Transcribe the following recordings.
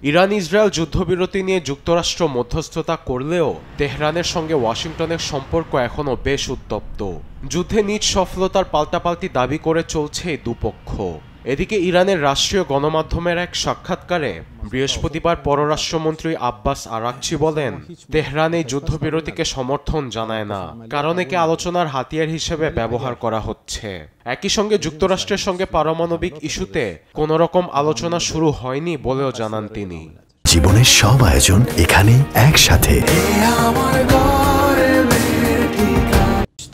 Iran Israel যুদ্ধবিরতি নিয়ে যুক্তরাষ্ট্র মধ্যস্থতা করলেও তেহরানের সঙ্গে ওয়াশিংটনের সম্পর্ক এখনও বেশ উত্তপ্ত। যুদ্ধে নিজ সফলতার পাল্টাপাল্টি দাবি করে চলছে এই দুপক্ষ। এদিকে ইরানের রাষ্ট্রীয় গণমাধ্যমের এক সাক্ষাৎকারে বৃহস্পতিবার পররাষ্ট্রমন্ত্রী আব্বাস আরাকচি বলেন, তেহরান এই যুদ্ধবিরতিকে সমর্থন জানায় না, কারণ একে আলোচনার হাতিয়ার হিসেবে ব্যবহার করা হচ্ছে। একই সঙ্গে যুক্তরাষ্ট্রের সঙ্গে পারমাণবিক ইস্যুতে কোনো রকম আলোচনা শুরু হয়নি বলেও জানান তিনি। জীবনের সব আয়োজন এখানে একসাথে।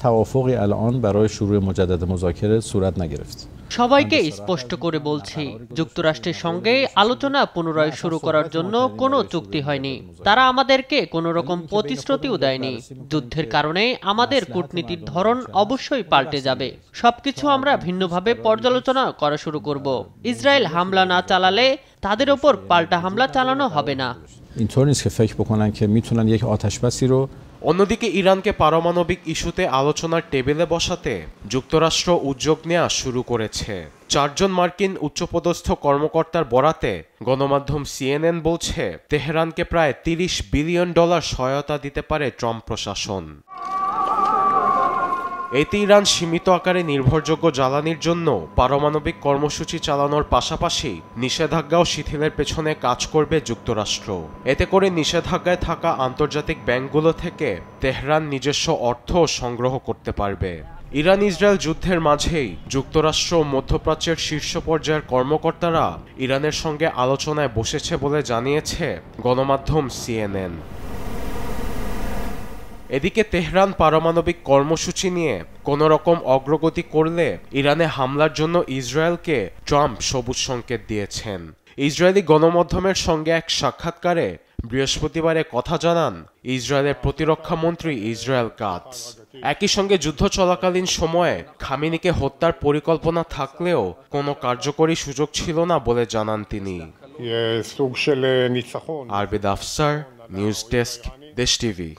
توافقی الان برای شروع مجدد مذاکره صورت نگرفت. সবাইকে স্পষ্ট করে বলছি, যুক্তরাষ্ট্রের সঙ্গে আলোচনা পুনরায় শুরু করার জন্য কোনো চুক্তি হয়নি। তারা আমাদেরকে কোনো রকম প্রতিশ্রুতিও দেয়নি। যুদ্ধের কারণে আমাদের কূটনীতির ধরন অবশ্যই পাল্টে যাবে। সবকিছু আমরা ভিন্নভাবে পর্যালোচনা করা শুরু করব। ইসরায়েল হামলা না চালালে তাদের ওপর পাল্টা হামলা চালানো হবে না। اینطور نیست که فکر بکنن که میتونن یک آتشبسی رو। অন্যদিকে ইরানকে পারমাণবিক ইস্যুতে আলোচনার টেবিলে বসাতে যুক্তরাষ্ট্র উদ্যোগ নেওয়া শুরু করেছে। 4 জন মার্কিন উচ্চপদস্থ কর্মকর্তার বরাতে গণমাধ্যম CNN বলছে, তেহরানকে প্রায় $30 বিলিয়ন সহায়তা দিতে পারে ট্রাম্প প্রশাসন। এতে ইরান সীমিত আকারে নির্ভরযোগ্য জ্বালানির জন্য পারমাণবিক কর্মসূচি চালানোর পাশাপাশি নিষেধাজ্ঞাও শিথিলের পেছনে কাজ করবে যুক্তরাষ্ট্র। এতে করে নিষেধাজ্ঞায় থাকা আন্তর্জাতিক ব্যাংকগুলো থেকে তেহরান নিজস্ব অর্থ সংগ্রহ করতে পারবে। ইরান ইসরায়েল যুদ্ধের মাঝেই যুক্তরাষ্ট্র ও মধ্যপ্রাচ্যের শীর্ষ পর্যায়ের কর্মকর্তারা ইরানের সঙ্গে আলোচনায় বসেছে বলে জানিয়েছে গণমাধ্যম CNN। এদিকে তেহরান পারমাণবিক কর্মসূচি নিয়ে কোনো রকম অগ্রগতি করলে ইরানে হামলার জন্য ইসরায়েলকে ট্রাম্প সবুজ সংকেত দিয়েছেন। ইসরায়েলি গণমাধ্যমের সঙ্গে এক সাক্ষাৎকারে বৃহস্পতিবার কথা জানান ইসরায়েলের প্রতিরক্ষা মন্ত্রী ইসরায়েল কাটজ। একই সঙ্গে যুদ্ধ চলাকালীন সময়ে খামেনিকে হত্যার পরিকল্পনা থাকলেও কোনো কার্যকরী সুযোগ ছিল না বলে জানান তিনি। আরবিদ আফসার, নিউজ ডেস্ক, দেশ টিভি।